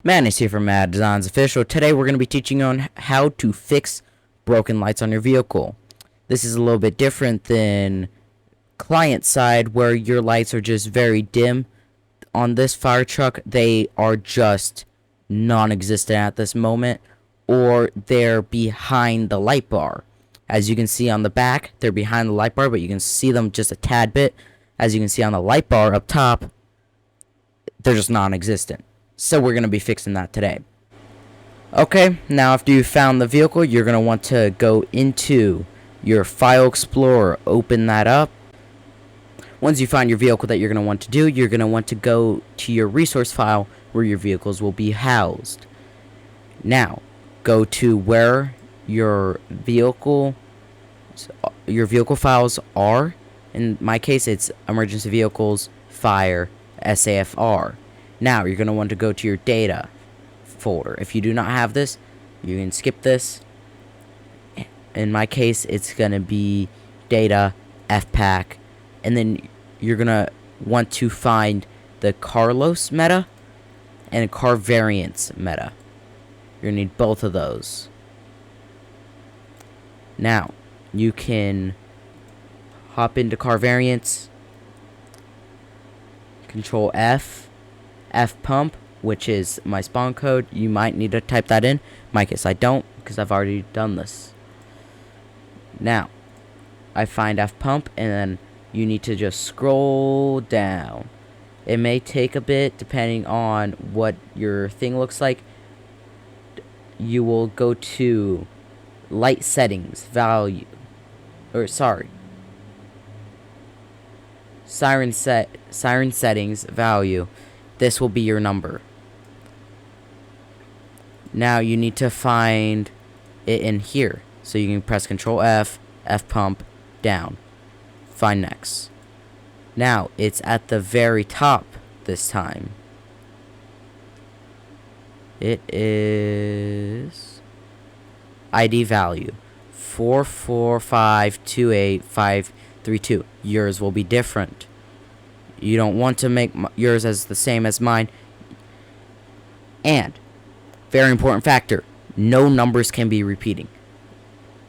Manus here from Mad Designs Official. Today we're going to be teaching on how to fix broken lights on your vehicle. This is a little bit different than client side where your lights are just very dim. On this fire truck, they are just non-existent at this moment, or they're behind the light bar. As you can see on the back, they're behind the light bar, but you can see them just a tad bit. As you can see on the light bar up top, they're just non-existent. So we're going to be fixing that today. Okay, now after you've found the vehicle, you're going to want to go into your File Explorer, open that up. Once you find your vehicle that you're going to want to do, you're going to want to go to your resource file where your vehicles will be housed. Now, go to where your vehicle files are. In my case, it's Emergency Vehicles, Fire, SAFR. Now, you're going to want to go to your data folder. If you do not have this, you can skip this. In my case, it's going to be data, FPAC, and then you're going to want to find the Carlos meta and car variants meta. You're going to need both of those. Now, you can hop into car variants, Control F pump, which is my spawn code. You might need to type that in. In my case, I don't, because I've already done this. Now, I find F pump, and then you need to just scroll down. It may take a bit, depending on what your thing looks like. You will go to light settings, value, or sorry, siren settings, value. This will be your number. Now you need to find it in here. So you can press Control F, F pump, down. Find next. Now it's at the very top this time. It is ID value 445285532. Yours will be different. You don't want to make yours as the same as mine. And, very important factor, no numbers can be repeating.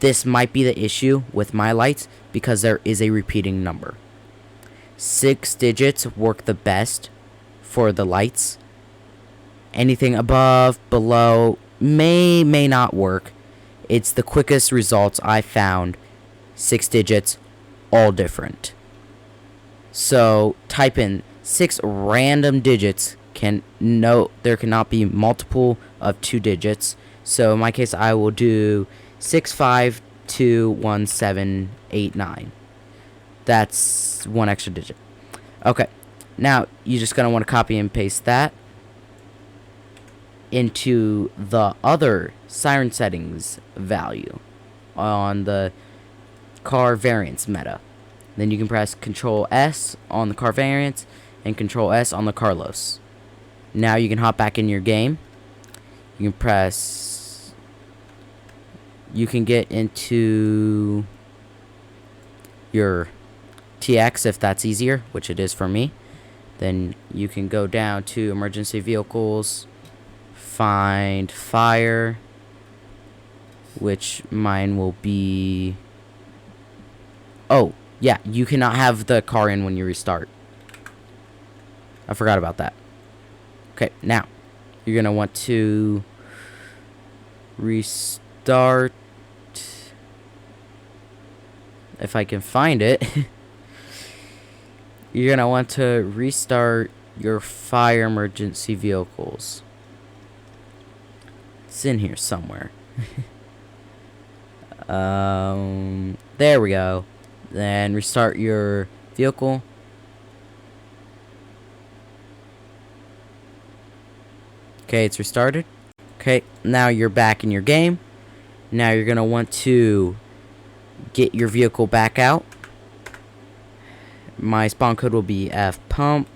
This might be the issue with my lights because there is a repeating number. 6 digits work the best for the lights. Anything above, below, may not work. It's the quickest results I found. 6 digits, all different. So type in 6 random digits. There cannot be multiple of 2 digits. So in my case, I will do 65217889. That's 1 extra digit. Okay, now you're just gonna want to copy and paste that into the other siren settings value on the car variants meta. Then you can press Control S on the car variants and Control S on the Carlos. Now you can hop back in your game. You can get into your TX if that's easier, which it is for me. Then you can go down to Emergency Vehicles, find Fire, which mine will be... Oh, yeah, you cannot have the car in when you restart. I forgot about that. Okay, now, you're going to want to restart, if I can find it. You're going to want to restart your Fire Emergency Vehicles. It's in here somewhere. There we go. Then restart your vehicle. Okay, it's restarted. Okay, now you're back in your game. Now you're going to want to get your vehicle back out. My spawn code will be F pump.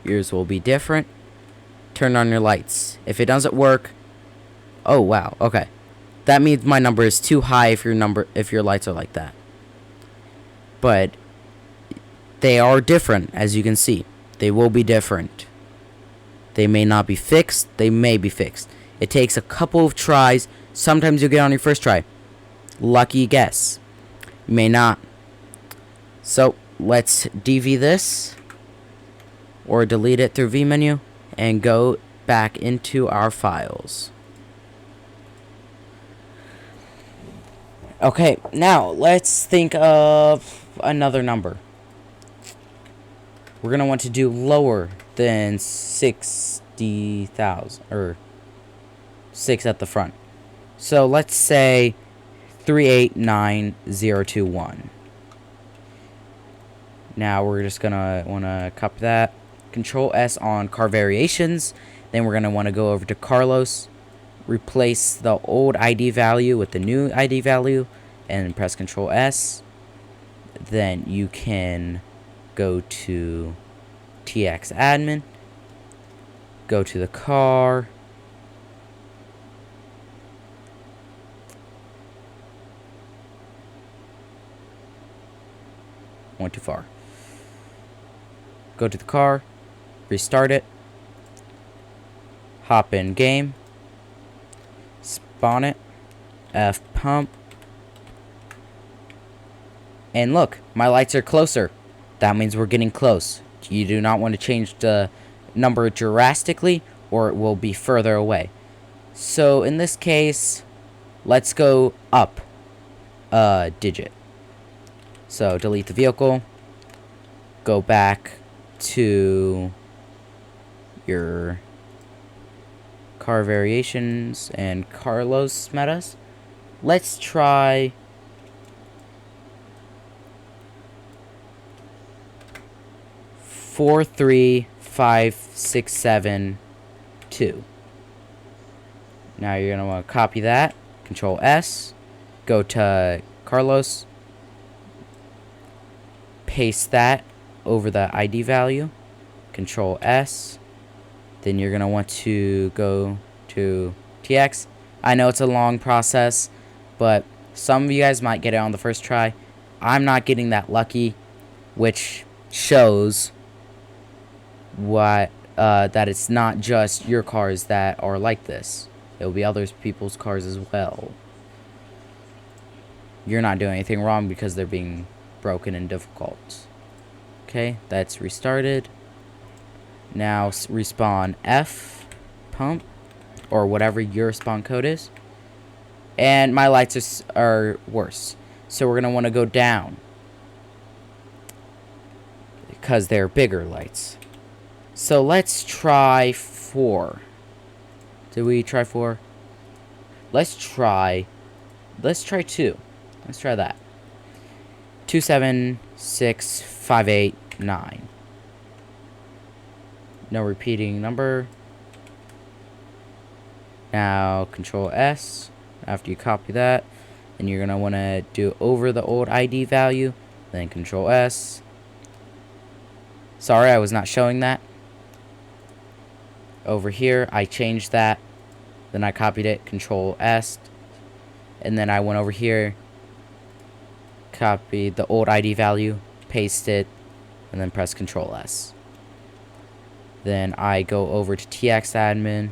Yours will be different. Turn on your lights. If it doesn't work, oh wow, okay. That means my number is too high if your lights are like that. But they are different, as you can see. They will be different. They may not be fixed. They may be fixed. It takes a couple of tries. Sometimes you'll get on your first try. Lucky guess. You may not. So let's DV this or delete it through V menu and go back into our files. Okay, now let's think of another number. We're going to want to do lower than 60,000 or 6 at the front. So let's say 389021. Now we're just going to want to copy that. Control S on car variations. Then we're going to want to go over to Carlos. Replace the old ID value with the new ID value. And press Control S. Then you can go to TX admin. Go to the car. Went too far. Go to the car, restart it, hop in game, spawn it, F pump, and look, my lights are closer. That means we're getting close. You do not want to change the number drastically or it will be further away. So in this case, let's go up a digit. So delete the vehicle, go back to your car variations and Carlos metas. Let's try 43567 Now you're gonna want to copy that. Control S, go to Carlos, paste that over the ID value, Control S, then you're going to want to go to TX. I know it's a long process, but some of you guys might get it on the first try. I'm not getting that lucky, which shows what that it's not just your cars that are like this. It will be other people's cars as well. You're not doing anything wrong because they're being broken and difficult. Okay, that's restarted. Now respawn F pump or whatever your spawn code is. And my lights are worse. So we're going to want to go down because they're bigger lights. So let's try 4. Did we try 4? Let's try 2. Let's try that. 276589. No repeating number. Now Control S after you copy that, and you're gonna want to do over the old ID value, then Control S. Sorry, I was not showing that. Over here, I changed that, then I copied it, Control S, and then I went over here, copy the old ID value, paste it, and then press Control S. Then I go over to TX admin.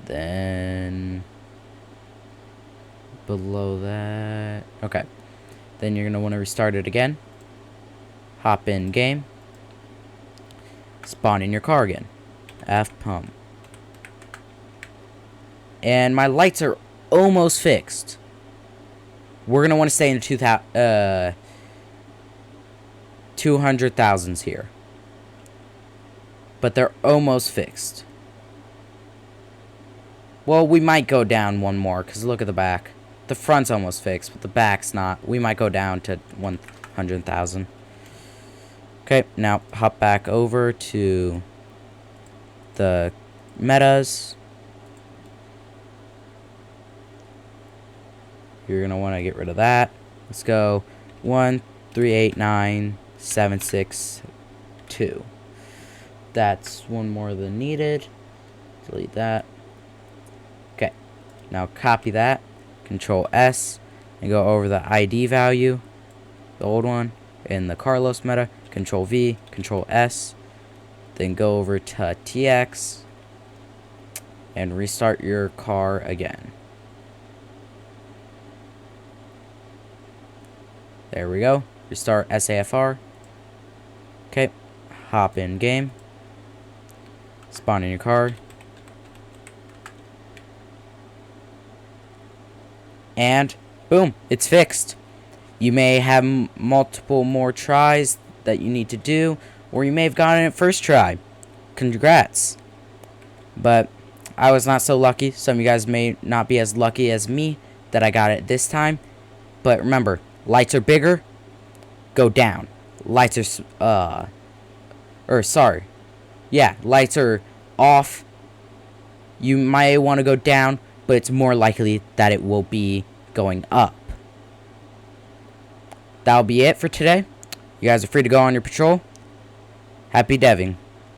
Then below that, okay. Then you're gonna want to restart it again. Hop in game. Spawn in your car again. F pump. And my lights are almost fixed. We're gonna want to stay in the 200,000s here. But they're almost fixed. Well, we might go down one more, because look at the back. The front's almost fixed, but the back's not. We might go down to 100,000. Okay, now hop back over to the metas. You're going to want to get rid of that. Let's go 1389762. That's one more than needed. Delete that. Okay. Now copy that. Control S. And go over the ID value. The old one. In the Carlos meta. Control V. Control S. then go over to TX and restart your car again. There we go. Restart SAFR. Okay. Hop in game. Spawn in your car. And boom, it's fixed. You may have multiple more tries that you need to do, or you may have gotten it first try. Congrats. But I was not so lucky. Some of you guys may not be as lucky as me that I got it this time. But remember, lights are bigger, go down. Lights are, lights are off. You might want to go down, but it's more likely that it will be going up. That'll be it for today. You guys are free to go on your patrol. Happy deving.